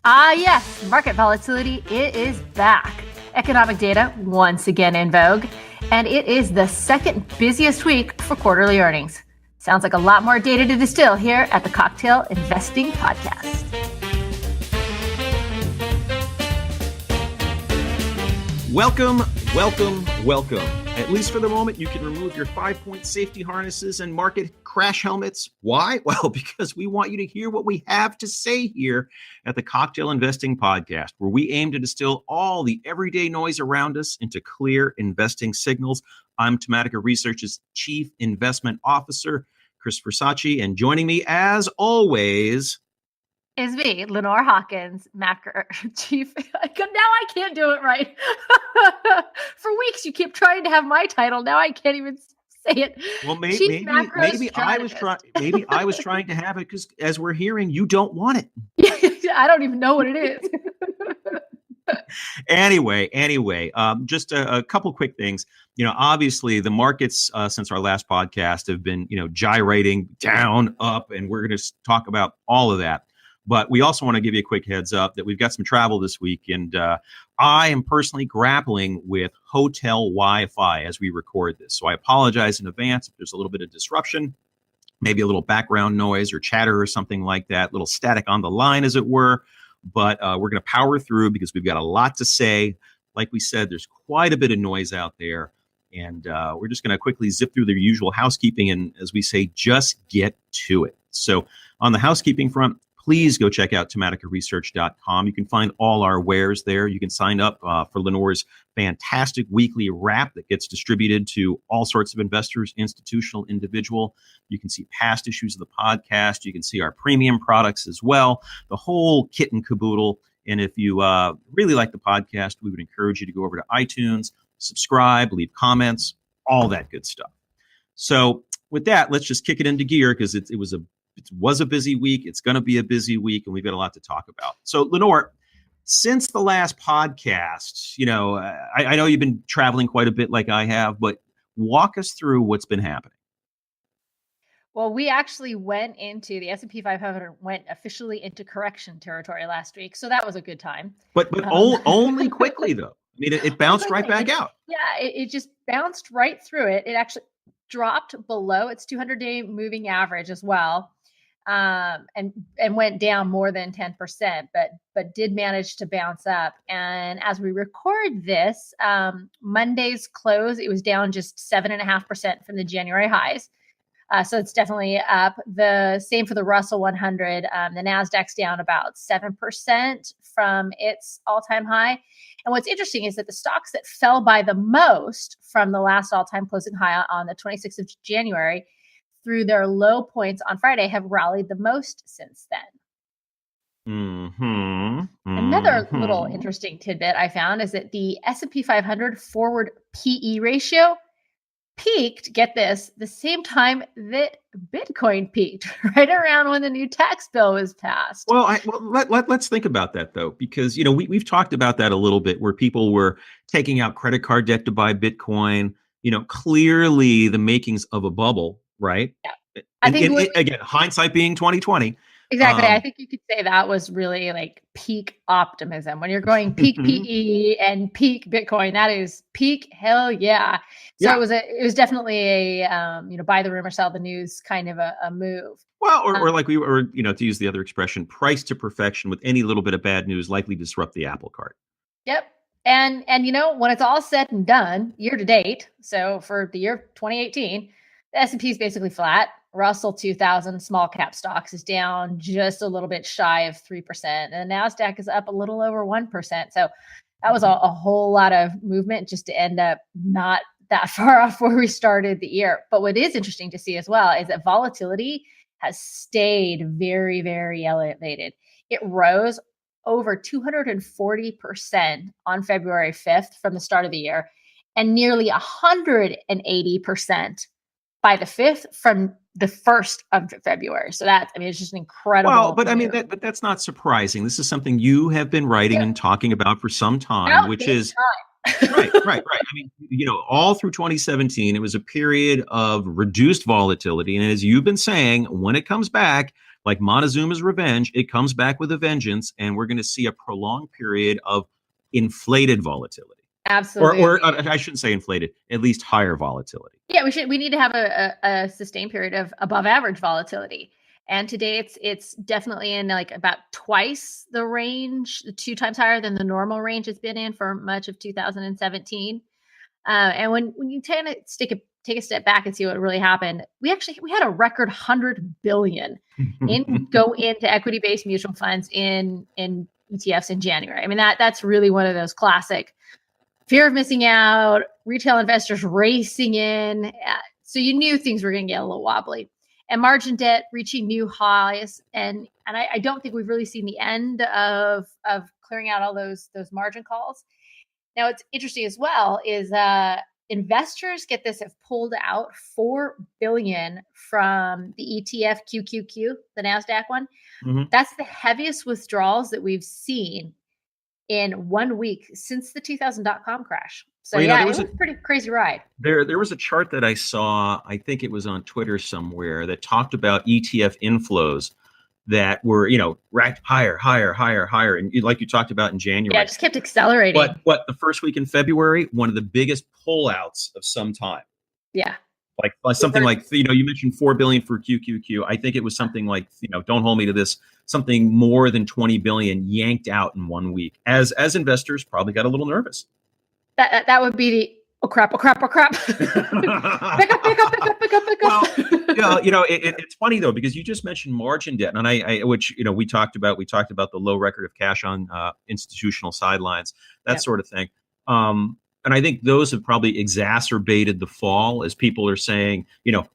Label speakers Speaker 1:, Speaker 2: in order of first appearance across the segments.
Speaker 1: Yes, market volatility, it is back. Economic data once again in vogue, and it is the second busiest week for quarterly earnings. Sounds like a lot more data to distill here at the Cocktail Investing Podcast.
Speaker 2: Welcome. At least for the moment, you can remove your 5-point safety harnesses and market crash helmets. Why? Well, because we want you to hear what we have to say here at the Cocktail Investing Podcast, where we aim to distill all the everyday noise around us into clear investing signals. I'm Tematica Research's Chief Investment Officer, Chris Versace, and joining me, as always,
Speaker 1: is me, Lenore Hawkins, Macro Chief. Now I can't do it right. For weeks, you keep trying to have my title. Now I can't even say it.
Speaker 2: Well, maybe I was trying to have it because, as we're hearing, you don't want it.
Speaker 1: I don't even know what it is.
Speaker 2: Anyway, just a couple quick things. Obviously the markets since our last podcast have been, gyrating down, up, and we're going to talk about all of that. But we also want to give you a quick heads up that we've got some travel this week, and I am personally grappling with hotel Wi-Fi as we record this. So I apologize in advance if there's a little bit of disruption, maybe a little background noise or chatter or something like that, a little static on the line, as it were. But we're going to power through because we've got a lot to say. Like we said, there's quite a bit of noise out there, and we're just going to quickly zip through the usual housekeeping and, as we say, just get to it. So on the housekeeping front, please go check out tematicaresearch.com. You can find all our wares there. You can sign up for Lenore's fantastic weekly wrap that gets distributed to all sorts of investors, institutional, individual. You can see past issues of the podcast. You can see our premium products as well, the whole kit and caboodle. And if you really like the podcast, we would encourage you to go over to iTunes, subscribe, leave comments, all that good stuff. So with that, let's just kick it into gear because it was a busy week. It's going to be a busy week, and we've got a lot to talk about. So, Lenore, since the last podcast, I know you've been traveling quite a bit like I have, but walk us through what's been happening.
Speaker 1: Well, we actually went into the S&P 500 went officially into correction territory last week. So that was a good time.
Speaker 2: But only quickly, though. I mean, it bounced right back out.
Speaker 1: Yeah, it just bounced right through it. It actually dropped below its 200-day moving average as well. And went down more than 10%, but did manage to bounce up. And as we record this, Monday's close, it was down just 7.5% from the January highs. So it's definitely up. The same for the Russell 100. The Nasdaq's down about 7% from its all-time high. And what's interesting is that the stocks that fell by the most from the last all-time closing high on the 26th of January through their low points on Friday have rallied the most since then. Another little interesting tidbit I found is that the S&P 500 forward PE ratio peaked, get this, the same time that Bitcoin peaked, right around when the new tax bill was passed.
Speaker 2: Well, let's think about that, though, because, we've talked about that a little bit, where people were taking out credit card debt to buy Bitcoin, clearly the makings of a bubble. Right.
Speaker 1: Yeah. I think
Speaker 2: again, hindsight being 2020.
Speaker 1: Exactly. I think you could say that was really like peak optimism. When you're going peak PE and peak Bitcoin, that is peak hell yeah. So yeah. It was definitely a buy the rumor, sell the news kind of a move.
Speaker 2: Well, or like we were, to use the other expression, price to perfection, with any little bit of bad news likely disrupt the apple cart.
Speaker 1: Yep. And when it's all said and done, year to date, so for the year 2018, the S&P is basically flat. Russell 2000 small cap stocks is down just a little bit shy of 3%. And the NASDAQ is up a little over 1%. So that was a whole lot of movement just to end up not that far off where we started the year. But what is interesting to see as well is that volatility has stayed very, very elevated. It rose over 240% on February 5th from the start of the year, and nearly 180% by the 5th from the 1st of February. So it's just an incredible.
Speaker 2: Well, but that's not surprising. This is something you have been writing and talking about for some time, which is right. I mean, all through 2017, it was a period of reduced volatility. And as you've been saying, when it comes back, like Montezuma's revenge, it comes back with a vengeance, and we're going to see a prolonged period of inflated volatility.
Speaker 1: Absolutely.
Speaker 2: Or I shouldn't say inflated, at least higher volatility.
Speaker 1: Yeah, we need to have a sustained period of above average volatility. And today it's definitely in like about twice the range, 2 times higher than the normal range it's been in for much of 2017. And when you kind of take a step back and see what really happened, we had a record 100 billion go into equity-based mutual funds in ETFs in January. I mean, that's really one of those classic fear of missing out, retail investors racing in. So you knew things were going to get a little wobbly. And margin debt reaching new highs. And I don't think we've really seen the end of clearing out all those margin calls. Now, what's interesting as well is investors, get this, have pulled out $4 billion from the ETF QQQ, the NASDAQ one. Mm-hmm. That's the heaviest withdrawals that we've seen in 1 week since the 2000.com crash. So well, it was a pretty crazy ride.
Speaker 2: There was a chart that I saw, I think it was on Twitter somewhere, that talked about ETF inflows that were, racked higher. And like you talked about in January.
Speaker 1: Yeah, it just kept accelerating.
Speaker 2: But what, the first week in February, one of the biggest pullouts of some time.
Speaker 1: Yeah.
Speaker 2: Like something like, you mentioned $4 billion for QQQ. I think it was something like, don't hold me to this, something more than 20 billion yanked out in 1 week. As investors probably got a little nervous.
Speaker 1: That would be the, oh crap. pick up.
Speaker 2: Well, it's funny though, because you just mentioned margin debt, and which we talked about the low record of cash on institutional sidelines, that sort of thing. And I think those have probably exacerbated the fall, as people are saying,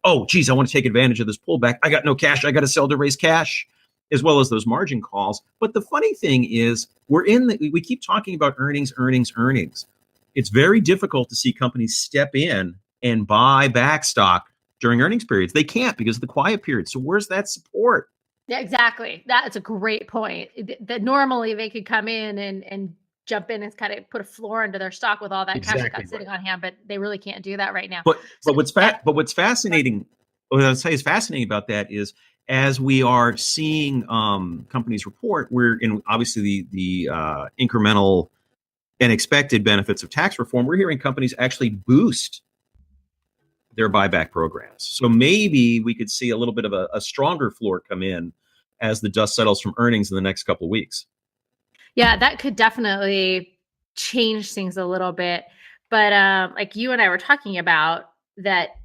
Speaker 2: oh, geez, I want to take advantage of this pullback. I got no cash. I got to sell to raise cash, as well as those margin calls. But the funny thing is, we keep talking about earnings. It's very difficult to see companies step in and buy back stock during earnings periods. They can't because of the quiet period. So where's that support?
Speaker 1: Yeah, exactly. That's a great point. That normally they could come in and jump in and kind of put a floor under their stock with all that cash they got sitting on hand, but they really can't do that right now.
Speaker 2: But what's fascinating, what I would say is fascinating about that is, as we are seeing companies report, we're in obviously the incremental and expected benefits of tax reform. We're hearing companies actually boost their buyback programs. So maybe we could see a little bit of a stronger floor come in as the dust settles from earnings in the next couple of weeks.
Speaker 1: Yeah, that could definitely change things a little bit. But like you and I were talking about, that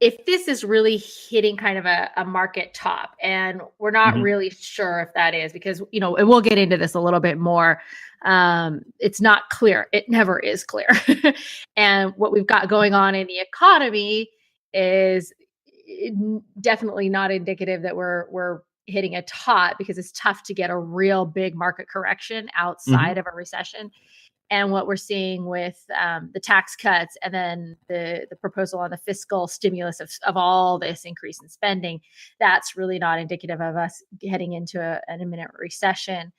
Speaker 1: if this is really hitting kind of a market top, and we're not really sure if that is, because, and we'll get into this a little bit more. It's not clear. It never is clear. And what we've got going on in the economy is definitely not indicative that we're hitting a top, because it's tough to get a real big market correction outside of a recession. And what we're seeing with the tax cuts, and then the proposal on the fiscal stimulus of all this increase in spending, that's really not indicative of us heading into an imminent recession.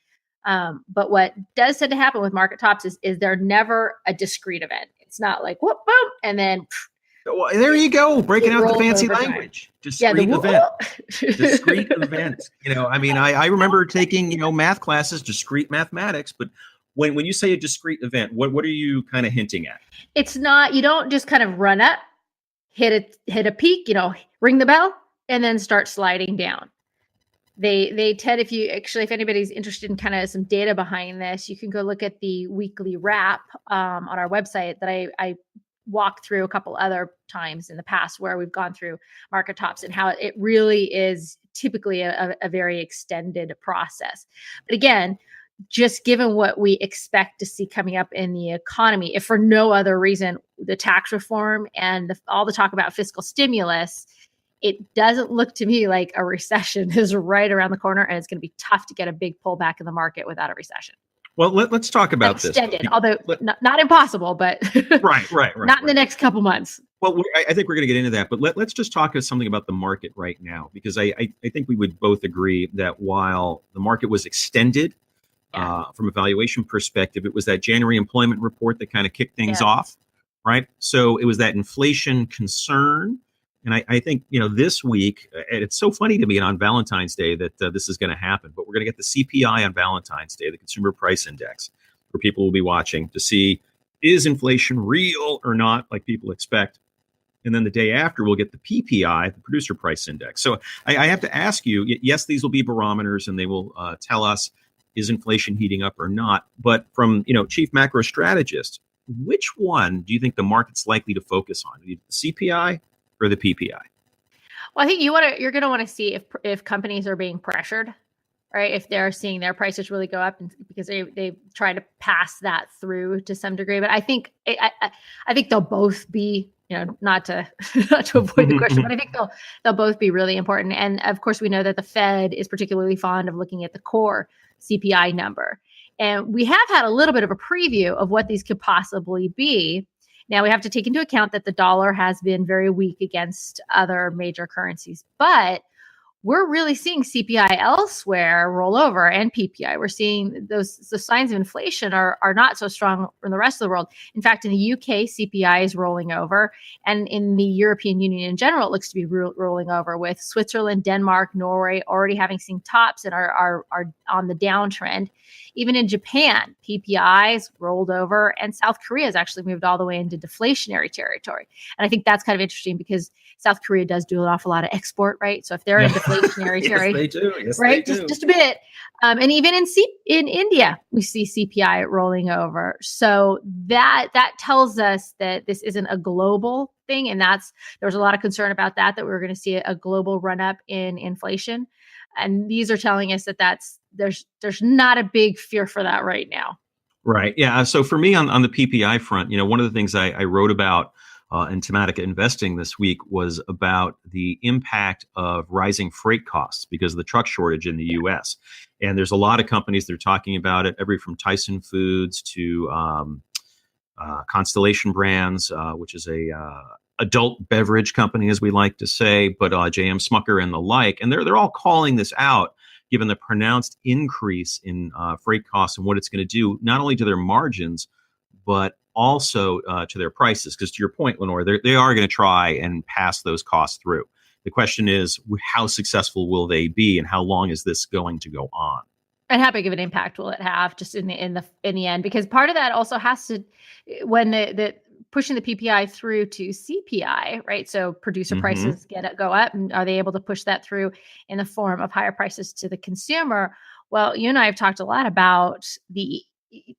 Speaker 1: But what does tend to happen with market tops is they're never a discrete event. It's not like whoop, boom, and then
Speaker 2: well, there you go, breaking out the fancy language. Discrete event. Discrete event. I remember taking math classes, discrete mathematics, but when you say a discrete event, what are you kind of hinting at?
Speaker 1: It's not, you don't just kind of run up, hit a peak, ring the bell, and then start sliding down. They tend, if anybody's interested in kind of some data behind this, you can go look at the weekly wrap on our website that I walked through a couple other times in the past, where we've gone through market tops and how it really is typically a very extended process. But again, just given what we expect to see coming up in the economy, if for no other reason, the tax reform and all the talk about fiscal stimulus, it doesn't look to me like a recession is right around the corner, and it's going to be tough to get a big pullback in the market without a recession.
Speaker 2: Well, let's talk about
Speaker 1: extended, although not impossible, but
Speaker 2: right.
Speaker 1: Not in the next couple months.
Speaker 2: Well, I think we're going to get into that, but let's just talk something about the market right now, because I think we would both agree that while the market was extended, from a valuation perspective, it was that January employment report that kind of kicked things off, right? So it was that inflation concern And I think, this week, and it's so funny to me on Valentine's Day that this is going to happen, but we're going to get the CPI on Valentine's Day, the Consumer Price Index, where people will be watching to see, is inflation real or not, like people expect. And then the day after, we'll get the PPI, the Producer Price Index. So I have to ask you, yes, these will be barometers and they will tell us, is inflation heating up or not? But from, chief macro strategist, which one do you think the market's likely to focus on, the CPI or the PPI?
Speaker 1: Well, I think you're going to want to see if companies are being pressured, right? If they're seeing their prices really go up, and because they try to pass that through to some degree. But I think they'll both be, not to avoid the question, but I think they'll both be really important. And of course, we know that the Fed is particularly fond of looking at the core CPI number. And we have had a little bit of a preview of what these could possibly be. Now, we have to take into account that the dollar has been very weak against other major currencies, but we're really seeing CPI elsewhere roll over, and PPI. We're seeing the signs of inflation are not so strong in the rest of the world. In fact, in the UK, CPI is rolling over, and in the European Union in general, it looks to be rolling over, with Switzerland, Denmark, Norway already having seen tops and are on the downtrend. Even in Japan, PPI's rolled over, and South Korea has actually moved all the way into deflationary territory. And I think that's kind of interesting because South Korea does do an awful lot of export, right? So if they're in deflationary territory,
Speaker 2: they do. Yes,
Speaker 1: right?
Speaker 2: They do.
Speaker 1: Just a bit. And even in India, we see CPI rolling over. So that tells us that this isn't a global thing, and there was a lot of concern about that we were going to see a global run up in inflation. And these are telling us that there's not a big fear for that right now.
Speaker 2: Right. Yeah. So for me on the PPI front, one of the things I wrote about in Thematica Investing this week was about the impact of rising freight costs because of the truck shortage in the U.S. And there's a lot of companies that are talking about it, every from Tyson Foods to Constellation Brands, which is a adult beverage company, as we like to say, but J.M. Smucker and the like. And they're all calling this out, given the pronounced increase in freight costs and what it's going to do, not only to their margins, but also to their prices. Because to your point, Lenore, they are going to try and pass those costs through. The question is, how successful will they be, and how long is this going to go on?
Speaker 1: And how big of an impact will it have just in the end? Because part of that also has to, when the pushing the PPI through to CPI, right? So producer prices go up, and are they able to push that through in the form of higher prices to the consumer? Well, you and I have talked a lot about the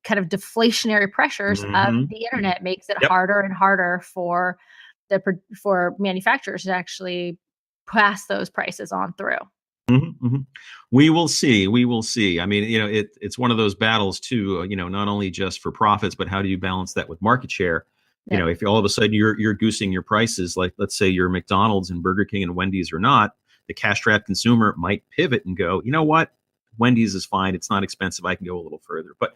Speaker 1: kind of deflationary pressures of the internet. Makes it harder and harder for manufacturers to actually pass those prices on through.
Speaker 2: We will see. We will see. I mean, it's one of those battles too, not only just for profits, but how do you balance that with market share? Yeah. If all of a sudden you're goosing your prices, like let's say you're McDonald's and Burger King and Wendy's or not, the cash-strapped consumer might pivot and go, you know what? Wendy's is fine. It's not expensive. I can go a little further. But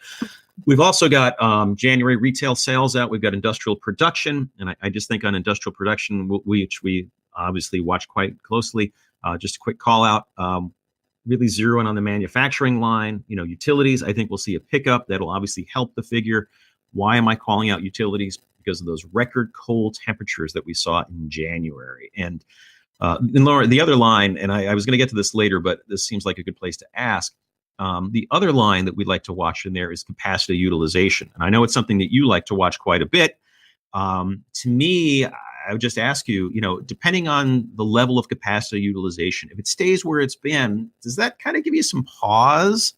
Speaker 2: we've also got January retail sales out. We've got industrial production. And I just think on industrial production, which we obviously watch quite closely, just a quick call out, really zeroing on the manufacturing line. Utilities, I think we'll see a pickup. That'll obviously help the figure. Why am I calling out utilities? Because of those record cold temperatures that we saw in January. And Laura, the other line, and I was going to get to this later, but this seems like a good place to ask. The other line that we'd like to watch in there is capacity utilization. And I know it's something that you like to watch quite a bit. To me, I would just ask you, depending on the level of capacity utilization, if it stays where it's been, does that kind of give you some pause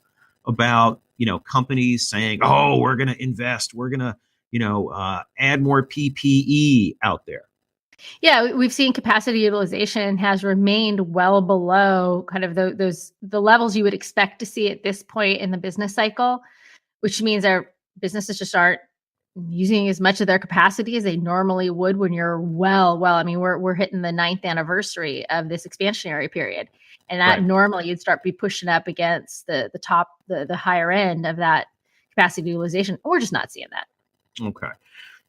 Speaker 2: about, companies saying, oh, we're going to invest, we're going to, add more PPE out there?
Speaker 1: Yeah, we've seen capacity utilization has remained well below kind of the levels you would expect to see at this point in the business cycle, which means our businesses just aren't using as much of their capacity as they normally would when you're well. I mean, we're hitting the 9th anniversary of this expansionary period, and that normally you'd start to be pushing up against the top, the higher end of that capacity utilization. We're just not seeing that.
Speaker 2: Okay.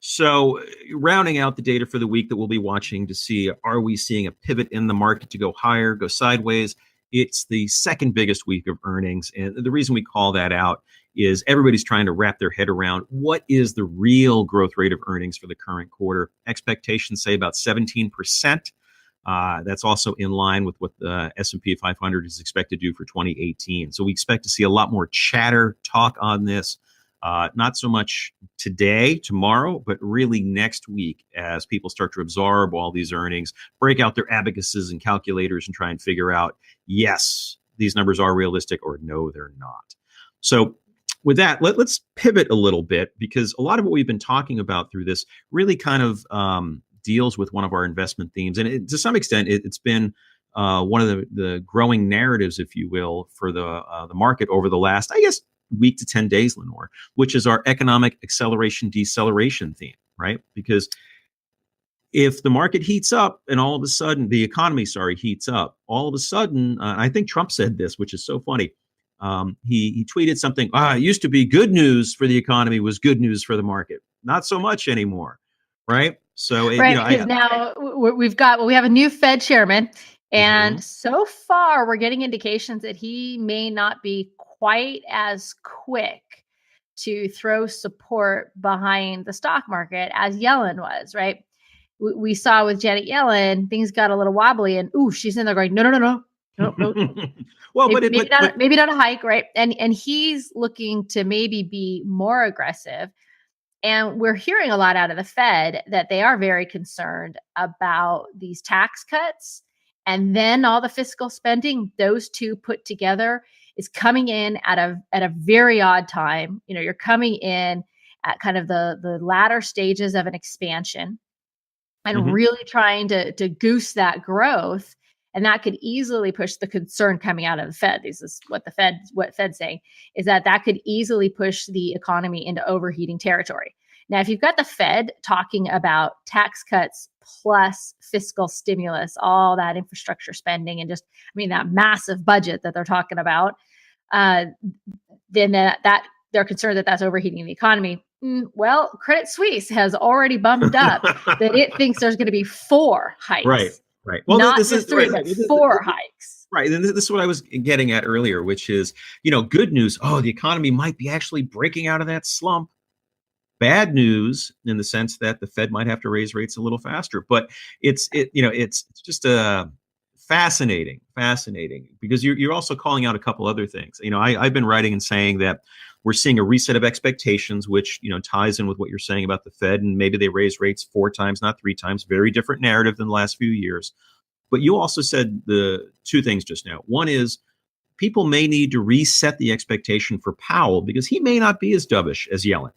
Speaker 2: So rounding out the data for the week that we'll be watching to see, are we seeing a pivot in the market to go higher, go sideways? It's the second biggest week of earnings. And the reason we call that out is everybody's trying to wrap their head around what is the real growth rate of earnings for the current quarter. Expectations say about 17%. That's also in line with what the S&P 500 is expected to do for 2018. So we expect to see a lot more chatter, talk on this, not so much today, tomorrow, but really next week as people start to absorb all these earnings, break out their abacuses and calculators and try and figure out, yes, these numbers are realistic, or no, they're not. So with that, let's pivot a little bit, because a lot of what we've been talking about through this really kind of deals with one of our investment themes. And to some extent, it's been one of the growing narratives, if you will, for the market over the last, I guess, week to 10 days, Lenore, which is our economic acceleration deceleration theme, right? Because if the market heats up and all of a sudden the economy, heats up, all of a sudden, I think Trump said this, which is so funny. He tweeted something, it used to be good news for the economy was good news for the market. Not so much anymore, right? So,
Speaker 1: because now we have a new Fed chairman, and so far we're getting indications that he may not be quite as quick to throw support behind the stock market as Yellen was, right? We saw with Janet Yellen, things got a little wobbly, and she's in there going, no. Well, maybe not a hike, right? And he's looking to maybe be more aggressive. And we're hearing a lot out of the Fed that they are very concerned about these tax cuts, and then all the fiscal spending. Those two put together is coming in at a very odd time. You're coming in at kind of the latter stages of an expansion, and really trying to goose that growth. And that could easily push the concern coming out of the Fed. This is what Fed's saying, is that could easily push the economy into overheating territory. Now, if you've got the Fed talking about tax cuts plus fiscal stimulus, all that infrastructure spending, and that massive budget that they're talking about, then that they're concerned that that's overheating the economy. Well, Credit Suisse has already bumped up that it thinks there's going to be 4 hikes.
Speaker 2: Right.
Speaker 1: Well, not just 3, but 4 hikes.
Speaker 2: Right. And this is what I was getting at earlier, which is, good news. The economy might be actually breaking out of that slump. Bad news in the sense that the Fed might have to raise rates a little faster. But it's just fascinating because you're also calling out a couple other things. I've been writing and saying that we're seeing a reset of expectations, which, ties in with what you're saying about the Fed, and maybe they raise rates 4 times, not 3 times. Very different narrative than the last few years. But you also said the 2 things just now. One is people may need to reset the expectation for Powell because he may not be as dovish as Yellen.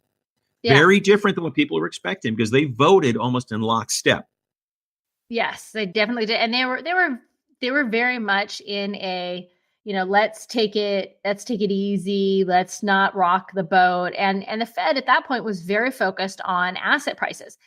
Speaker 2: Yeah. Very different than what people were expecting because they voted almost in lockstep.
Speaker 1: Yes, they definitely did. And they were very much in a, let's take it easy. Let's not rock the boat. And the Fed at that point was very focused on asset prices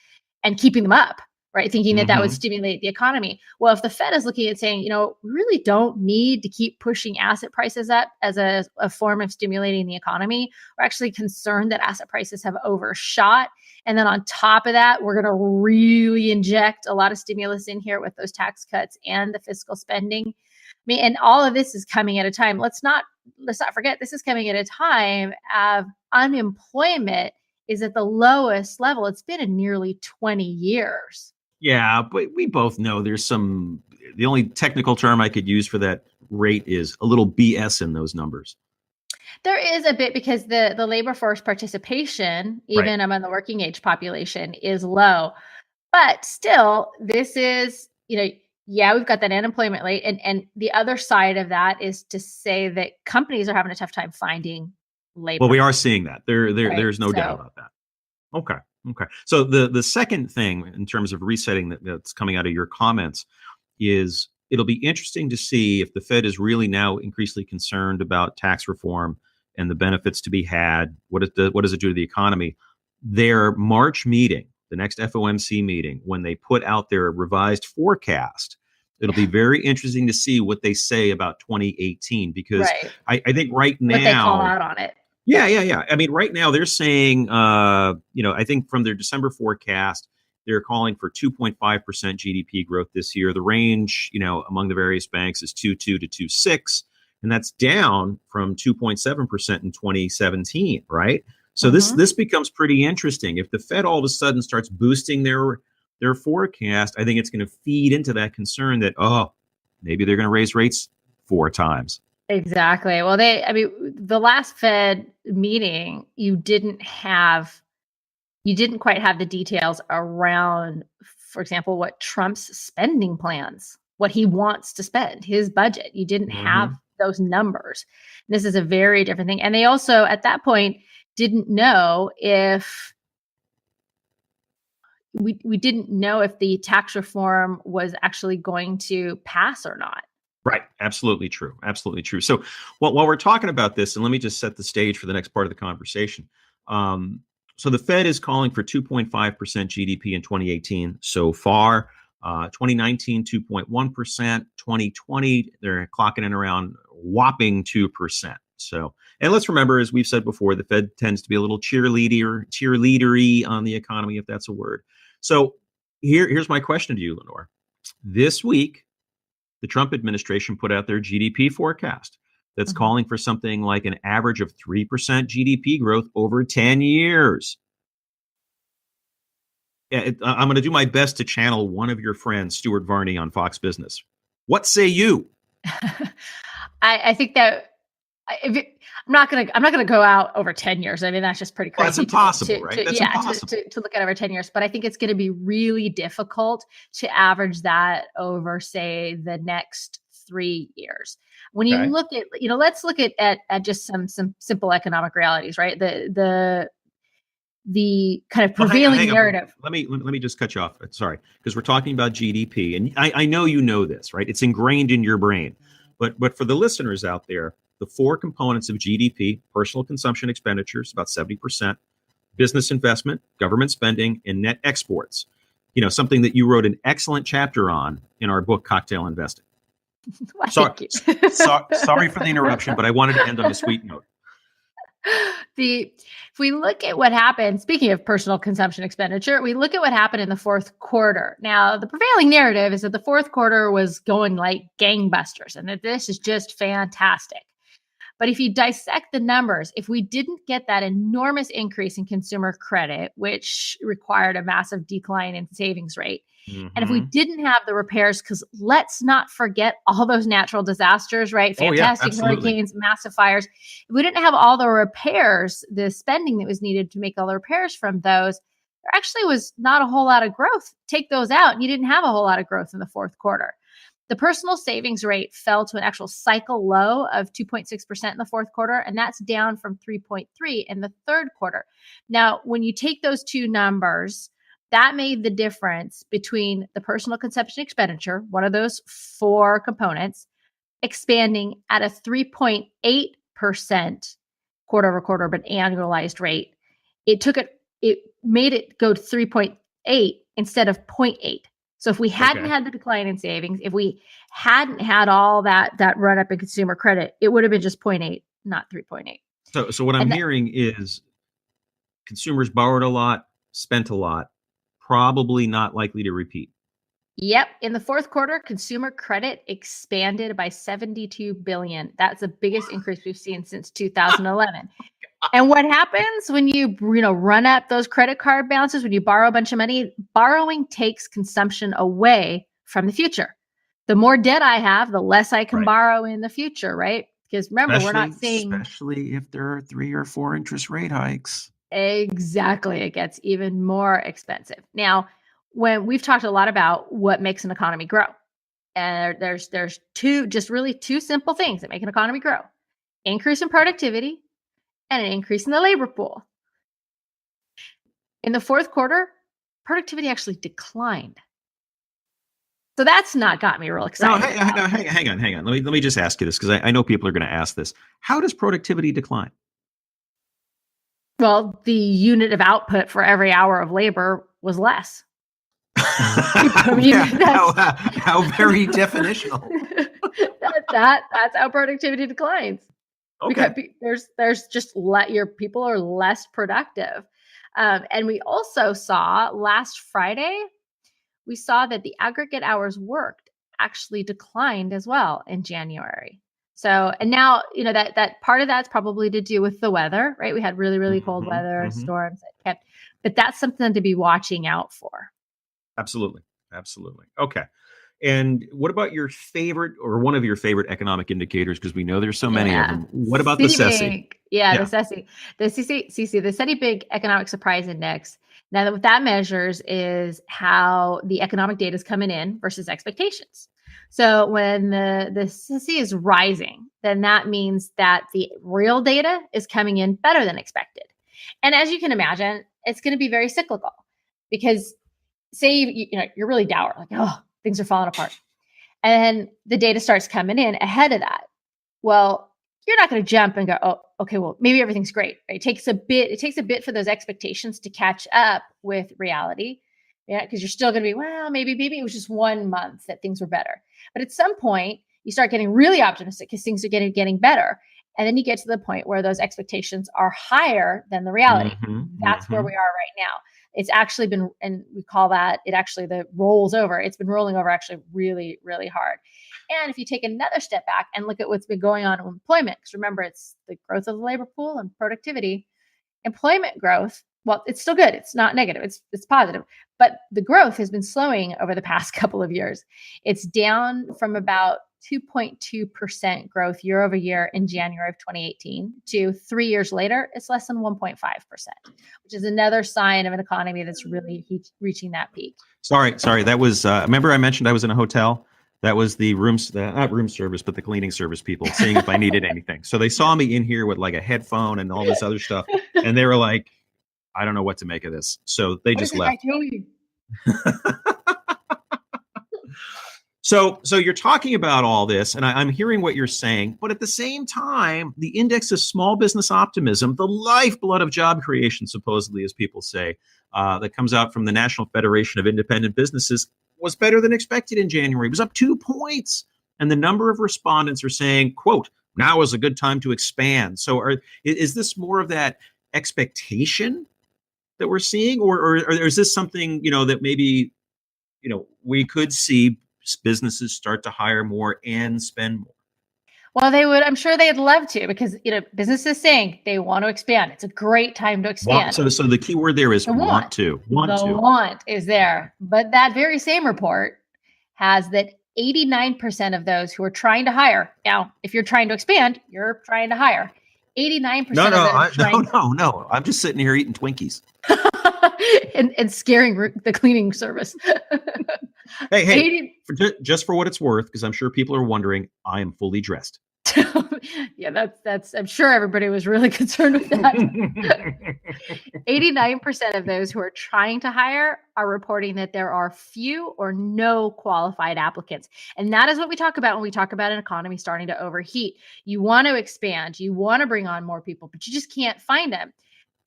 Speaker 1: and keeping them up, right? Thinking that would stimulate the economy. Well, if the Fed is looking at saying, we really don't need to keep pushing asset prices up as a form of stimulating the economy, we're actually concerned that asset prices have overshot. And then on top of that, we're going to really inject a lot of stimulus in here with those tax cuts and the fiscal spending. And all of this is coming at a time. Let's not forget, this is coming at a time of unemployment is at the lowest level it's been in nearly 20 years.
Speaker 2: Yeah, but we both know there's the only technical term I could use for that rate is a little BS in those numbers.
Speaker 1: There is a bit because the labor force participation, even among the working age population, is low. But still, this is, we've got that unemployment rate. And the other side of that is to say that companies are having a tough time finding labor.
Speaker 2: Well, we are seeing that. There's no doubt about that. Okay. So the second thing in terms of resetting that's coming out of your comments is it'll be interesting to see if the Fed is really now increasingly concerned about tax reform and the benefits to be had. What does it do to the economy? Their March meeting, the next FOMC meeting, when they put out their revised forecast, it'll be very interesting to see what they say about 2018 because I think right now
Speaker 1: what they call out on it.
Speaker 2: Yeah. Right now they're saying, I think from their December forecast, they're calling for 2.5% GDP growth this year. The range, among the various banks is 2.2 to 2.6, and that's down from 2.7% in 2017, right? So this becomes pretty interesting. If the Fed all of a sudden starts boosting their their forecast, I think it's going to feed into that concern that, oh, maybe they're going to raise rates 4 times.
Speaker 1: Exactly. Well, the last Fed meeting, you didn't quite have the details around, for example, what Trump's spending plans, what he wants to spend, his budget. You didn't have those numbers. This is a very different thing. And they also, at that point, didn't know if we didn't know if the tax reform was actually going to pass or not.
Speaker 2: Right. Absolutely true. Absolutely true. So while we're talking about this, and let me just set the stage for the next part of the conversation. So the Fed is calling for 2.5% GDP in 2018 so far. 2019, 2.1%. 2020, they're clocking in around whopping 2%. So, and let's remember, as we've said before, the Fed tends to be a little cheerleadery on the economy, if that's a word. So here's my question to you, Lenore. This week, the Trump administration put out their GDP forecast that's calling for something like an average of 3% GDP growth over 10 years. I'm going to do my best to channel one of your friends, Stuart Varney, on Fox Business. What say you?
Speaker 1: I think that I'm not gonna go out over 10 years. I mean, that's just pretty crazy.
Speaker 2: Well, that's impossible, right? That's impossible.
Speaker 1: To look at over 10 years. But I think it's going to be really difficult to average that over, say, the next 3 years. When you look at, let's look at just some simple economic realities, right? The kind of prevailing narrative.
Speaker 2: Let me just cut you off. Sorry, because we're talking about GDP, and I know you know this, right? It's ingrained in your brain. But for the listeners out there, the 4 components of GDP: personal consumption expenditures, about 70%, business investment, government spending, and net exports. Something that you wrote an excellent chapter on in our book, Cocktail Investing.
Speaker 1: Well,
Speaker 2: sorry for the interruption, but I wanted to end on a sweet note.
Speaker 1: If we look at what happened, speaking of personal consumption expenditure, we look at what happened in the fourth quarter. Now, the prevailing narrative is that the fourth quarter was going like gangbusters and that this is just fantastic. But if you dissect the numbers, if we didn't get that enormous increase in consumer credit, which required a massive decline in savings rate, and if we didn't have the repairs, because let's not forget all those natural disasters, right? Fantastic hurricanes, massive fires. If we didn't have all the repairs, the spending that was needed to make all the repairs from those, there actually was not a whole lot of growth. Take those out, and you didn't have a whole lot of growth in the fourth quarter. The personal savings rate fell to an actual cycle low of 2.6% in the fourth quarter, and that's down from 3.3% in the third quarter. Now, when you take those two numbers, that made the difference between the personal consumption expenditure, one of those 4 components, expanding at a 3.8% quarter over quarter, but annualized rate. It made it go to 3.8 instead of 0.8. So if we hadn't had the decline in savings, if we hadn't had all that run up in consumer credit, it would have been just 0.8, not 3.8.
Speaker 2: So what I'm hearing is consumers borrowed a lot, spent a lot, probably not likely to repeat.
Speaker 1: Yep. In the fourth quarter, consumer credit expanded by $72 billion. That's the biggest increase we've seen since 2011. And what happens when you run up those credit card balances, when you borrow a bunch of money? Borrowing takes consumption away from the future. The more debt I have, the less I can borrow in the future, right? Because remember, we're not seeing...
Speaker 2: Especially if there are 3 or 4 interest rate hikes.
Speaker 1: Exactly. It gets even more expensive. Now, when we've talked a lot about what makes an economy grow, and there's two simple things that make an economy grow: increase in productivity and an increase in the labor pool. In the fourth quarter, productivity actually declined. So that's not got me real excited.
Speaker 2: No, hang on. Let me just ask you this, because I know people are going to ask this. How does productivity decline?
Speaker 1: Well, the unit of output for every hour of labor was less.
Speaker 2: How very definitional.
Speaker 1: That's how productivity declines.
Speaker 2: Okay.
Speaker 1: Because there's just your people are less productive. And we also saw last Friday, we saw that the aggregate hours worked actually declined as well in January. So, and now, that part of that's probably to do with the weather, right? We had really, really cold weather, storms that but that's something to be watching out for.
Speaker 2: Absolutely. Absolutely. Okay. And what about your favorite or one of your favorite economic indicators? Because we know there's so many of
Speaker 1: Yeah.
Speaker 2: them. What about the SESI?
Speaker 1: Citibank. Yeah, the
Speaker 2: Yeah.
Speaker 1: SESI. The CC, the Citibank Economic Surprise Index. Now, what that measures is how the economic data is coming in versus expectations. So when the CC is rising, then that means that the real data is coming in better than expected. And as you can imagine, it's going to be very cyclical because say you're really dour, like, oh, things are falling apart. And the data starts coming in ahead of that. Well, you're not going to jump and go, oh, okay, well, maybe everything's great. Right? It takes a bit for those expectations to catch up with reality. Yeah, because you're still going to be, well, maybe it was just 1 month that things were better. But at some point, you start getting really optimistic because things are getting better. And then you get to the point where those expectations are higher than the reality. That's where we are right now. It's actually been, and we call that, it actually the rolls over. It's been rolling over actually really, really hard. And if you take another step back and look at what's been going on in employment, because remember, it's the growth of the labor pool and productivity, employment growth, well, it's still good. It's not negative. It's positive. But the growth has been slowing over the past couple of years. It's down from about 2.2% growth year over year in January of 2018 to 3 years later, it's less than 1.5%, which is another sign of an economy that's really reaching that peak.
Speaker 2: Sorry. That was, remember I mentioned I was in a hotel? That was the not room service, but the cleaning service people seeing if I needed anything. So they saw me in here with like a headphone and all this other stuff. And they were like, I don't know what to make of this. So they just left. So you're talking about all this, and I'm hearing what you're saying, but at the same time, the index of small business optimism, the lifeblood of job creation, supposedly, as people say, that comes out from the National Federation of Independent Businesses, was better than expected in January. It was up 2 points. And the number of respondents are saying, quote, now is a good time to expand. So is this more of that expectation that we're seeing, or is this something, that maybe, we could see businesses start to hire more and spend more?
Speaker 1: Well, they would. I'm sure they'd love to because businesses saying they want to expand. It's a great time to expand.
Speaker 2: So the key word there is want to.
Speaker 1: Want is there, but that very same report has that 89% of those who are trying to hire. Now, if you're trying to expand, you're trying to hire. 89%.
Speaker 2: No. I'm just sitting here eating Twinkies
Speaker 1: and scaring the cleaning service.
Speaker 2: Hey, just for what it's worth, because I'm sure people are wondering, I am fully dressed.
Speaker 1: Yeah, that's. I'm sure everybody was really concerned with that. 89% of those who are trying to hire are reporting that there are few or no qualified applicants. And that is what we talk about when we talk about an economy starting to overheat. You want to expand, you want to bring on more people, but you just can't find them.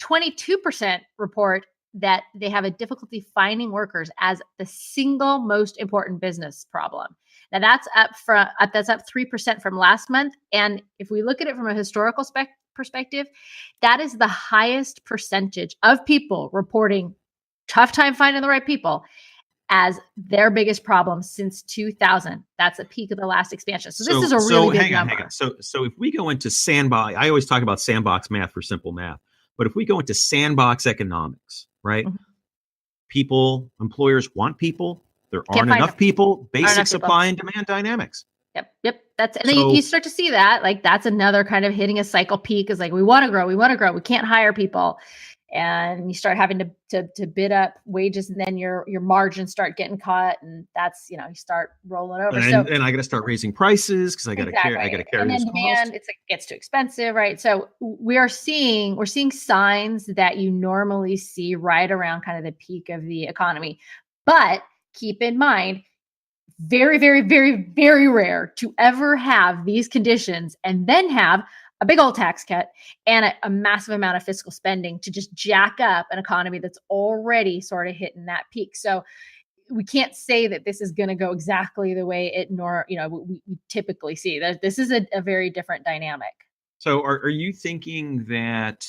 Speaker 1: 22% report that they have a difficulty finding workers as the single most important business problem. Now that's up 3% from last month. And if we look at it from a historical perspective, that is the highest percentage of people reporting tough time finding the right people as their biggest problem since 2000. That's a peak of the last expansion. So this is a really big number.
Speaker 2: Hang on. So if we go into sandbox, I always talk about sandbox math for simple math, but if we go into sandbox economics, right? Mm-hmm. Employers want people. There aren't enough people. Basic supply and demand dynamics.
Speaker 1: Yep. Then you start to see that, like, that's another kind of hitting a cycle peak is like, we want to grow. We can't hire people. And you start having to bid up wages, and then your margins start getting cut, and that's, you start rolling over.
Speaker 2: And I got to start raising prices because I got to carry. I got to carry
Speaker 1: and
Speaker 2: this
Speaker 1: then demand,
Speaker 2: cost.
Speaker 1: It gets too expensive, right? So we're seeing signs that you normally see right around kind of the peak of the economy, but keep in mind, very, very, very, very rare to ever have these conditions and then have a big old tax cut and a massive amount of fiscal spending to just jack up an economy that's already sort of hitting that peak. So we can't say that this is going to go exactly the way we typically see. This is a very different dynamic.
Speaker 2: So are you thinking that,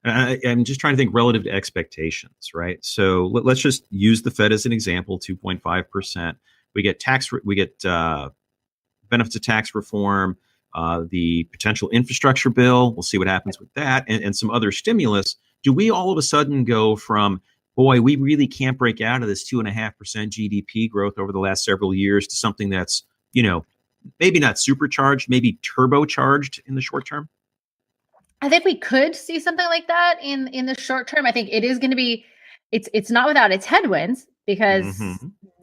Speaker 2: I'm just trying to think relative to expectations, right? So let's just use the Fed as an example, 2.5%. We get benefits of tax reform, the potential infrastructure bill. We'll see what happens with that, and some other stimulus. Do we all of a sudden go from, boy, we really can't break out of this 2.5% GDP growth over the last several years to something that's, maybe not supercharged, maybe turbocharged in the short term?
Speaker 1: I think we could see something like that in the short term. I think it is going to be, it's not without its headwinds, because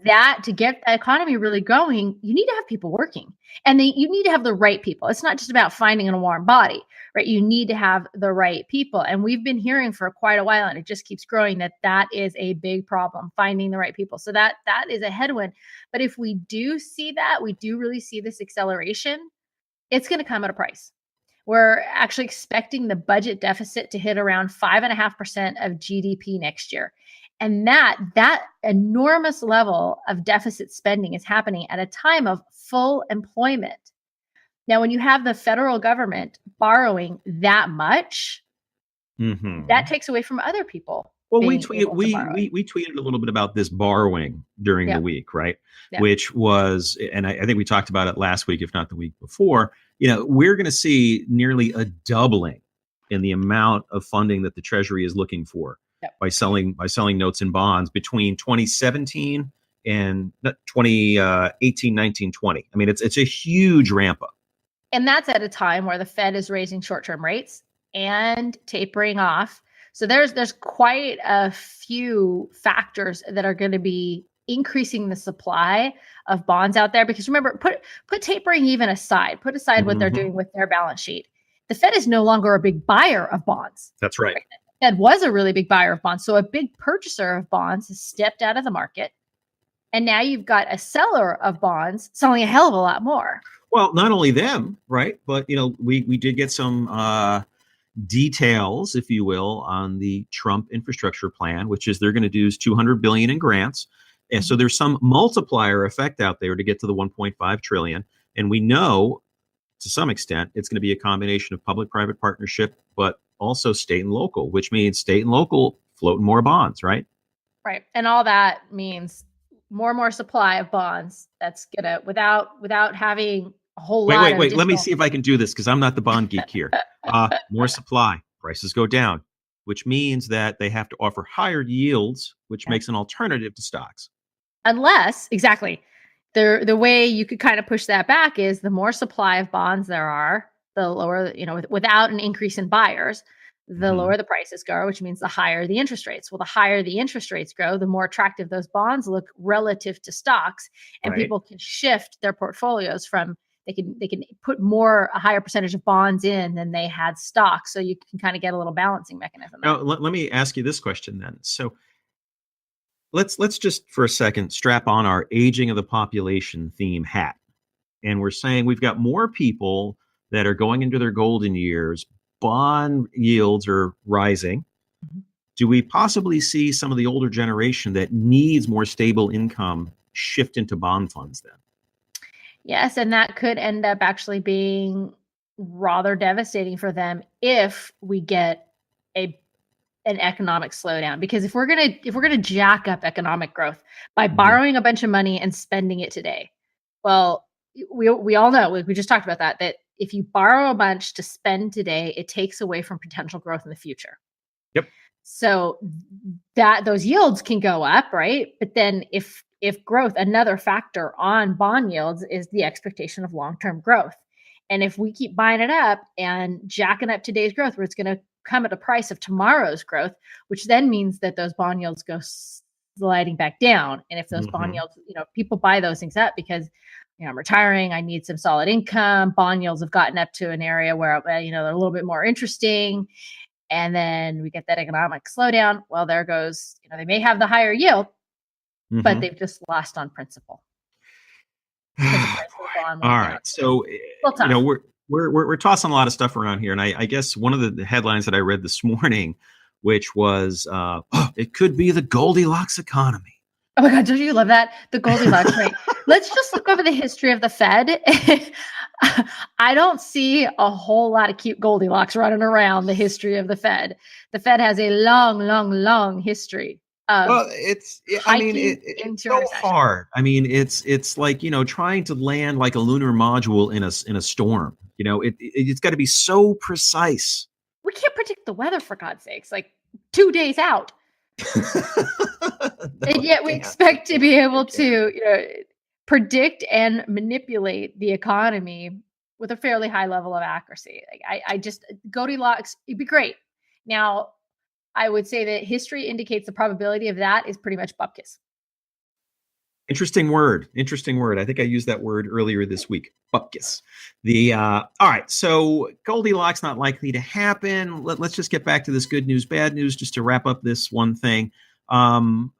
Speaker 1: that to get the economy really going, you need to have people working, and you need to have the right people. It's not just about finding a warm body, right? You need to have the right people. And we've been hearing for quite a while, and it just keeps growing, that is a big problem, finding the right people. So that is a headwind. But if we do see that, we do really see this acceleration, it's going to come at a price. We're actually expecting the budget deficit to hit around 5.5% of GDP next year. And that enormous level of deficit spending is happening at a time of full employment. Now, when you have the federal government borrowing that much, that takes away from other people.
Speaker 2: Well, we tweeted a little bit about this borrowing during the week, right? Yeah. Which was, and I think we talked about it last week, if not the week before. We're going to see nearly a doubling in the amount of funding that the Treasury is looking for by selling notes and bonds between 2017 and 2018, 19, 20. I mean, it's a huge ramp up.
Speaker 1: And that's at a time where the Fed is raising short-term rates and tapering off. So there's quite a few factors that are going to be increasing the supply of bonds out there. Because remember, put tapering even aside, put aside what they're doing with their balance sheet. The Fed is no longer a big buyer of bonds.
Speaker 2: That's right.
Speaker 1: The Fed was a really big buyer of bonds. So a big purchaser of bonds has stepped out of the market. And now you've got a seller of bonds selling a hell of a lot more.
Speaker 2: Well, not only them, right? But, we did get some details, if you will, on the Trump infrastructure plan, which is they're going to do $200 billion in grants. And so there's some multiplier effect out there to get to the 1.5 trillion. And we know to some extent it's going to be a combination of public-private partnership, but also state and local, which means state and local floating more bonds, right?
Speaker 1: Right. And all that means more and more supply of bonds. That's gonna, without having a whole lot.
Speaker 2: Wait. Let me see if I can do this, because I'm not the bond geek here. More supply, prices go down, which means that they have to offer higher yields, which makes an alternative to stocks.
Speaker 1: Unless, exactly, the way you could kind of push that back is the more supply of bonds there are, the lower, without an increase in buyers, the lower the prices go, which means the higher the interest rates. Well, the higher the interest rates go, the more attractive those bonds look relative to stocks, and people can shift their portfolios from, they can put a higher percentage of bonds in than they had stocks. So you can kind of get a little balancing mechanism.
Speaker 2: Now, let me ask you this question then. So let's just for a second strap on our aging of the population theme hat. And we're saying we've got more people that are going into their golden years. Bond yields are rising. Do we possibly see some of the older generation that needs more stable income shift into bond funds then?
Speaker 1: Yes, and that could end up actually being rather devastating for them if we get an economic slowdown. Because if we're gonna jack up economic growth by borrowing a bunch of money and spending it today, well, we all know, we just talked about that if you borrow a bunch to spend today, it takes away from potential growth in the future.
Speaker 2: Yep.
Speaker 1: So that those yields can go up, right? But then if growth, another factor on bond yields is the expectation of long-term growth. And if we keep buying it up and jacking up today's growth, where it's going to come at the price of tomorrow's growth, which then means that those bond yields go sliding back down. And if those bond yields, people buy those things up because, I'm retiring, I need some solid income. Bond yields have gotten up to an area where, they're a little bit more interesting. And then we get that economic slowdown. Well, there goes, they may have the higher yield, but they've just lost on principle.
Speaker 2: All right. So, we're tossing a lot of stuff around here. And I guess one of the headlines that I read this morning, which was, it could be the Goldilocks economy.
Speaker 1: Oh my God, don't you love that? The Goldilocks, right? Let's just look over the history of the Fed. I don't see a whole lot of cute Goldilocks running around the history of the Fed. The Fed has a long, long, long history.
Speaker 2: It's so hard. I mean, it's like, trying to land like a lunar module in a storm. It's got to be so precise.
Speaker 1: We can't predict the weather, for God's sakes, like 2 days out.
Speaker 2: No,
Speaker 1: And yet we
Speaker 2: can't.
Speaker 1: expect to be able to, predict and manipulate the economy with a fairly high level of accuracy. Like I just Goldilocks, it'd be great. Now, I would say that history indicates the probability of that is pretty much bupkis.
Speaker 2: Interesting word. Interesting word. I think I used that word earlier this week. Bupkis. All right. So Goldilocks not likely to happen. Let's just get back to this good news, bad news, just to wrap up this one thing. I'm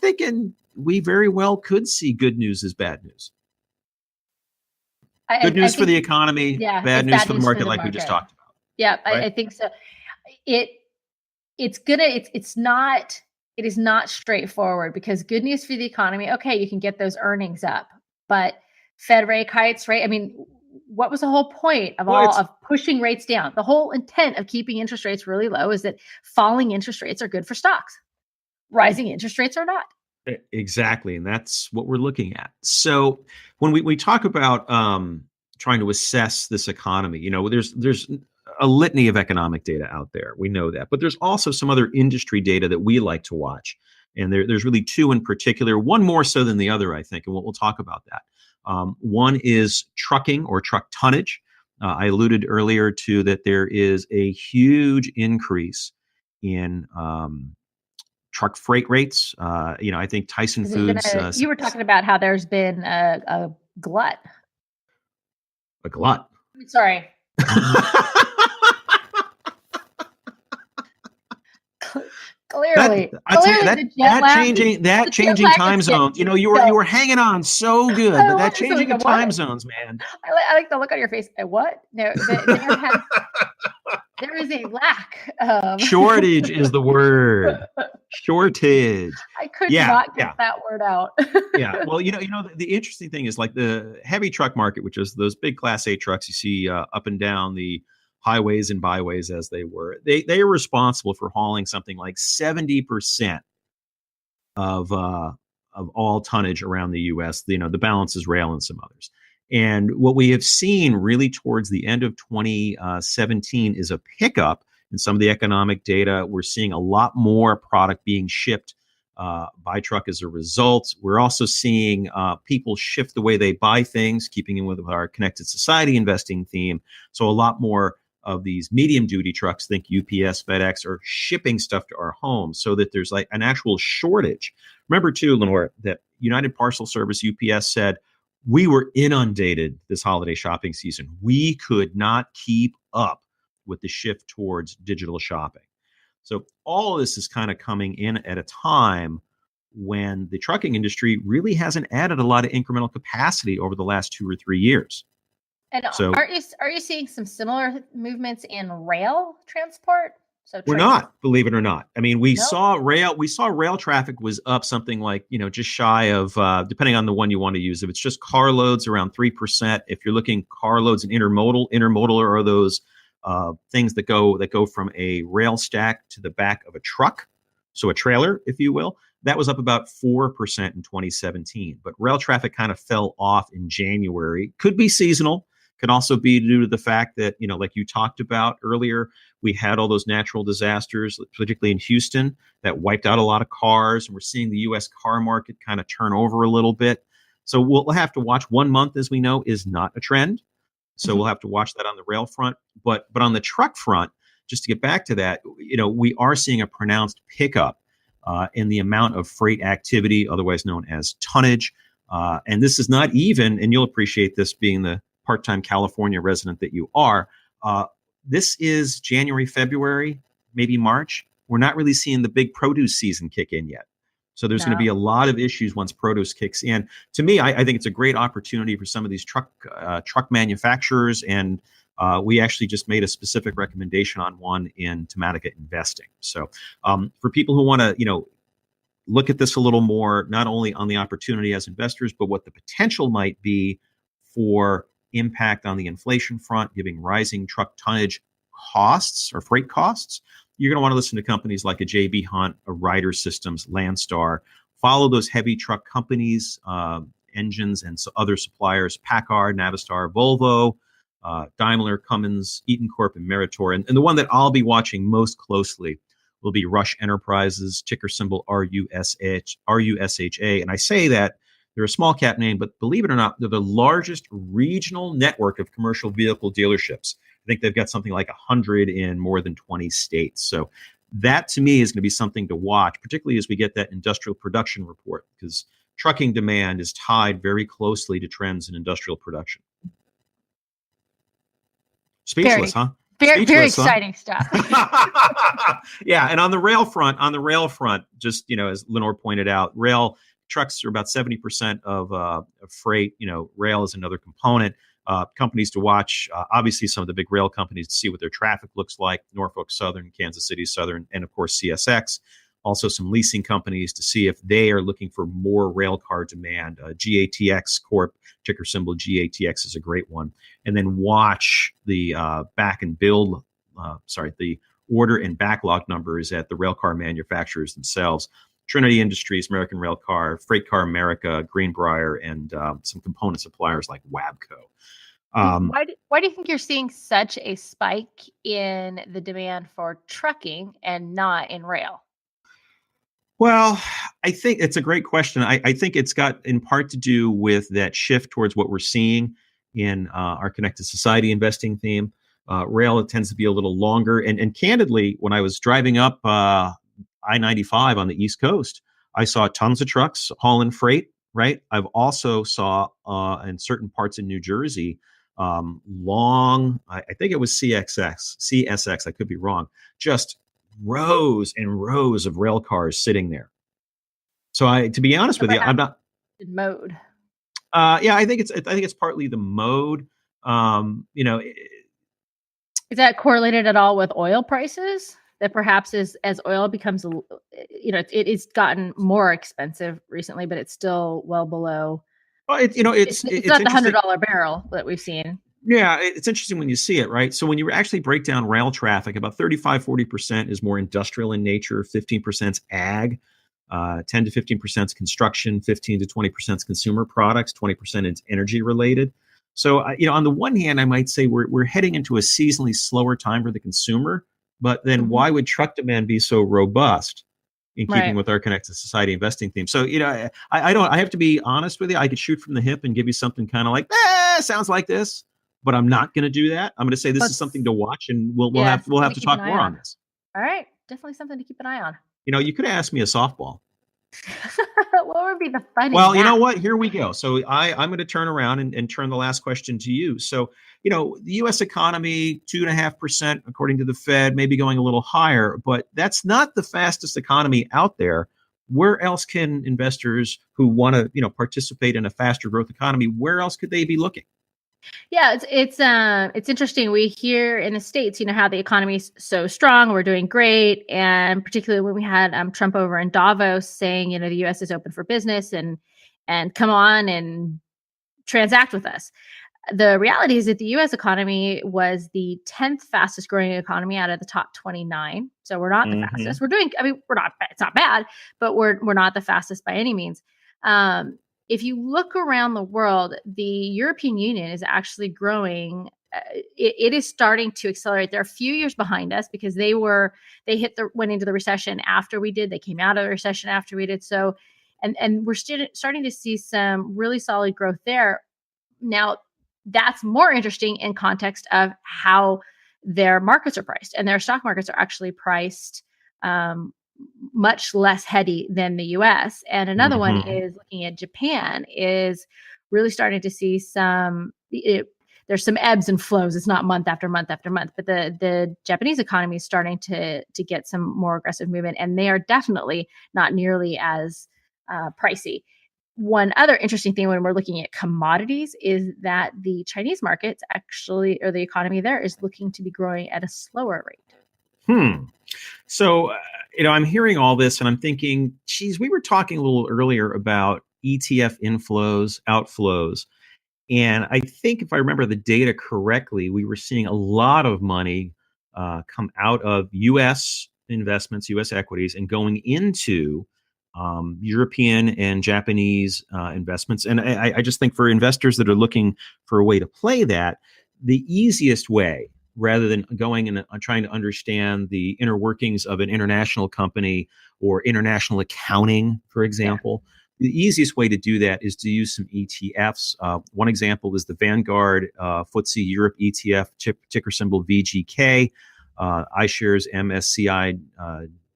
Speaker 2: thinking we very well could see good news as bad news. Good news for the economy,
Speaker 1: yeah,
Speaker 2: bad news for the market, like we just talked about.
Speaker 1: Yeah,
Speaker 2: right?
Speaker 1: I think so. It is not straightforward, because good news for the economy, okay, you can get those earnings up, but Fed rate hikes, right? I mean, what was the whole point of of pushing rates down? The whole intent of keeping interest rates really low is that falling interest rates are good for stocks. Rising interest rates are not.
Speaker 2: Exactly. And that's what we're looking at. So when we talk about trying to assess this economy, there's a litany of economic data out there. We know that. But there's also some other industry data that we like to watch. And there's really two in particular, one more so than the other, I think. And we'll talk about that. One is trucking, or truck tonnage. I alluded earlier to that there is a huge increase in truck freight rates. I think Tyson Foods.
Speaker 1: You were talking about how there's been a glut.
Speaker 2: A glut.
Speaker 1: Sorry. Clearly,
Speaker 2: that changing time zones. You were hanging on so good, but that changing of time zones, man.
Speaker 1: I like the look on your face. What? No, there is a lack of
Speaker 2: shortage is the word. Shortage.
Speaker 1: I could not get that word out.
Speaker 2: Yeah. Well, the interesting thing is, like, the heavy truck market, which is those big Class 8 trucks you see up and down the highways and byways, as they were. They are responsible for hauling something like 70% of all tonnage around the U.S. The balance is rail and some others. And what we have seen really towards the end of 2017 is a pickup in some of the economic data. We're seeing a lot more product being shipped by truck as a result. We're also seeing people shift the way they buy things, keeping in with our connected society investing theme. So a lot more of these medium duty trucks, think UPS, FedEx, are shipping stuff to our homes, so that there's like an actual shortage. Remember too, Lenore, that United Parcel Service, UPS, said we were inundated this holiday shopping season. We could not keep up with the shift towards digital shopping. So all of this is kind of coming in at a time when the trucking industry really hasn't added a lot of incremental capacity over the last 2 or 3 years.
Speaker 1: And so, are you seeing some similar movements in rail transport? So
Speaker 2: we're not, believe it or not. I mean, we saw rail traffic was up something like, just shy of, depending on the one you want to use. If it's just carloads, around 3%. If you're looking carloads and intermodal are those things that go from a rail stack to the back of a truck, so a trailer, if you will. That was up about 4% in 2017. But rail traffic kind of fell off in January. Could be seasonal. Could also be due to the fact that, like you talked about earlier, we had all those natural disasters, particularly in Houston, that wiped out a lot of cars. And we're seeing the U.S. car market kind of turn over a little bit. So we'll have to watch. 1 month, as we know, is not a trend. So we'll have to watch that on the rail front. But on the truck front, just to get back to that, we are seeing a pronounced pickup in the amount of freight activity, otherwise known as tonnage. And this is not even, and you'll appreciate this being the part-time California resident that you are, this is January, February, maybe March. We're not really seeing the big produce season kick in yet. So there's going to be a lot of issues once produce kicks in. To me, I think it's a great opportunity for some of these truck manufacturers, and we actually just made a specific recommendation on one in Thematica Investing. So for people who want to, look at this a little more, not only on the opportunity as investors, but what the potential might be for impact on the inflation front, giving rising truck tonnage costs or freight costs, you're going to want to listen to companies like a J.B. Hunt, a Ryder Systems, Landstar. Follow those heavy truck companies, engines, and other suppliers: Packard, Navistar, Volvo, Daimler, Cummins, Eaton Corp, and Meritor. And the one that I'll be watching most closely will be Rush Enterprises, ticker symbol RUSHA. And I say that they're a small cap name, but believe it or not, they're the largest regional network of commercial vehicle dealerships. I think they've got something like 100 in more than 20 states. So that to me is going to be something to watch, particularly as we get that industrial production report, because trucking demand is tied very closely to trends in industrial production. Speechless, huh?
Speaker 1: Very exciting stuff.
Speaker 2: Yeah, and on the rail front, just as Lenore pointed out, rail trucks are about 70% of freight. Rail is another component. Companies to watch, obviously some of the big rail companies to see what their traffic looks like, Norfolk Southern, Kansas City Southern, and of course CSX. Also some leasing companies to see if they are looking for more rail car demand. GATX Corp, ticker symbol GATX, is a great one. And then watch the the order and backlog numbers at the rail car manufacturers themselves. Trinity Industries, American Railcar, Freight Car America, Greenbrier, and some component suppliers like Wabco.
Speaker 1: Why do you think you're seeing such a spike in the demand for trucking and not in rail?
Speaker 2: Well, I think it's a great question. I think it's got in part to do with that shift towards what we're seeing in our connected society investing theme. Rail, it tends to be a little longer. And candidly, when I was driving up I-95 on the East Coast, I saw tons of trucks hauling freight, right? I've also saw in certain parts in New Jersey, I think it was CSX, I could be wrong, just rows and rows of rail cars sitting there. So to be honest with you, I'm not
Speaker 1: mode.
Speaker 2: Yeah, I think it's partly the mode.
Speaker 1: Is that correlated at all with oil prices? That perhaps as oil becomes, it's gotten more expensive recently, but it's still well below.
Speaker 2: Well, it's
Speaker 1: not the $100 barrel that we've seen.
Speaker 2: Yeah, it's interesting when you see it, right? So when you actually break down rail traffic, about 35-40% is more industrial in nature, 15% is ag, 10 to 15% is construction, 15 to 20% is consumer products, 20% is energy related. So, on the one hand, I might say we're heading into a seasonally slower time for the consumer, but then why would truck demand be so robust in keeping with our connected society investing theme? So, I have to be honest with you. I could shoot from the hip and give you something kind of like, sounds like this. But I'm not going to do that. I'm going to say this is something to watch, and we'll have to talk more on this.
Speaker 1: All right, definitely something to keep an eye on.
Speaker 2: You could ask me a softball.
Speaker 1: What would be the fun?
Speaker 2: Well, you know what? Here we go. So I'm going to turn around and turn the last question to you. So the U.S. economy 2.5% according to the Fed, maybe going a little higher, but that's not the fastest economy out there. Where else can investors who want to participate in a faster growth economy? Where else could they be looking?
Speaker 1: Yeah, it's interesting. We hear in the States, how the economy is so strong, we're doing great, and particularly when we had Trump over in Davos saying, the U.S. is open for business and come on and transact with us. The reality is that the U.S. economy was the 10th fastest growing economy out of the top 29. So we're not the fastest. We're doing. We're not. It's not bad, but we're not the fastest by any means. If you look around the world, the European Union is actually growing. It is starting to accelerate. They're a few years behind us because they went into the recession after we did. They came out of the recession after we did. So, and we're starting to see some really solid growth there. Now, that's more interesting in context of how their markets are priced, and their stock markets are actually priced much less heady than the US. And another one is looking at Japan, is really starting to see there's some ebbs and flows. It's not month after month after month, but the Japanese economy is starting to get some more aggressive movement, and they are definitely not nearly as pricey. One other interesting thing when we're looking at commodities is that the Chinese markets actually, or the economy there, is looking to be growing at a slower rate.
Speaker 2: So, I'm hearing all this and I'm thinking, geez, we were talking a little earlier about ETF inflows, outflows. And I think if I remember the data correctly, we were seeing a lot of money come out of U.S. investments, U.S. equities, and going into European and Japanese investments. And I just think for investors that are looking for a way to play that, the easiest way rather than going and trying to understand the inner workings of an international company or international accounting, for example. The easiest way to do that is to use some ETFs. One example is the Vanguard FTSE Europe ETF, ticker symbol VGK, iShares MSCI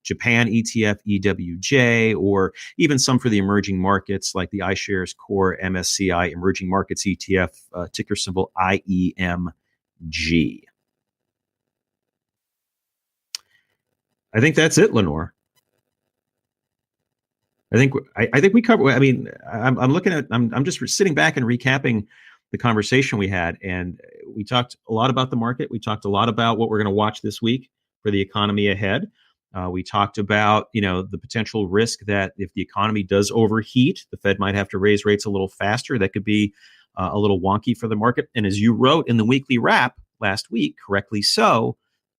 Speaker 2: Japan ETF, EWJ, or even some for the emerging markets like the iShares Core MSCI Emerging Markets ETF, ticker symbol IEMG. I think that's it, Lenore. I think we cover. I mean, I'm looking at. I'm just sitting back and recapping the conversation we had, and we talked a lot about the market. We talked a lot about what we're going to watch this week for the economy ahead. We talked about the potential risk that if the economy does overheat, the Fed might have to raise rates a little faster. That could be a little wonky for the market. And as you wrote in the weekly wrap last week, correctly so,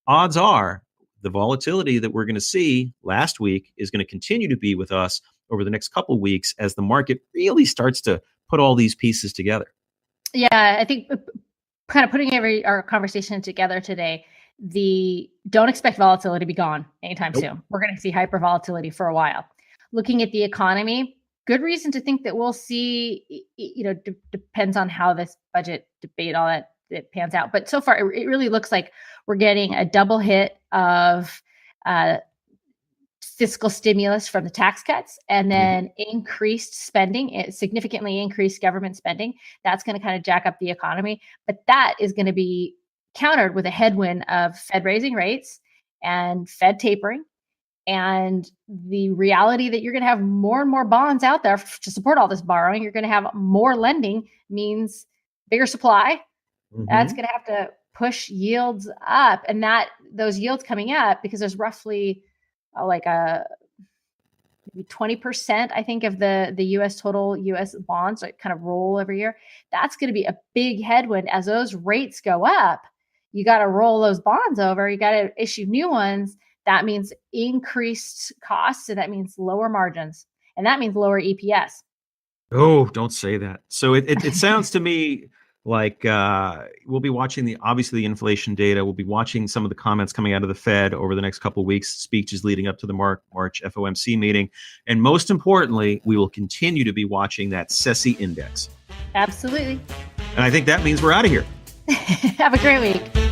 Speaker 2: odds are the volatility that we're going to see last week is going to continue to be with us over the next couple of weeks as the market really starts to put all these pieces together.
Speaker 1: Yeah, I think kind of putting our conversation together today, don't expect volatility to be gone anytime soon. We're going to see hyper volatility for a while. Looking at the economy, good reason to think that we'll see, depends on how this budget debate, all that it pans out. But so far, it really looks like we're getting a double hit of fiscal stimulus from the tax cuts and then increased spending, significantly increased government spending. That's going to kind of jack up the economy. But that is going to be countered with a headwind of Fed raising rates and Fed tapering, and the reality that you're going to have more and more bonds out there to support all this borrowing. You're going to have more lending, means bigger supply. That's going to have to push yields up, and those yields coming up, because there's roughly maybe 20%, I think, of the U.S. total U.S. bonds that kind of roll every year. That's going to be a big headwind as those rates go up. You got to roll those bonds over. You got to issue new ones. That means increased costs, and that means lower margins, and that means lower EPS.
Speaker 2: Oh, don't say that. So it sounds to me like we'll be watching obviously the inflation data. We'll be watching some of the comments coming out of the Fed over the next couple of weeks, speeches leading up to the March FOMC meeting. And most importantly, we will continue to be watching that CESI index.
Speaker 1: Absolutely.
Speaker 2: And I think that means we're out of here.
Speaker 1: Have a great week.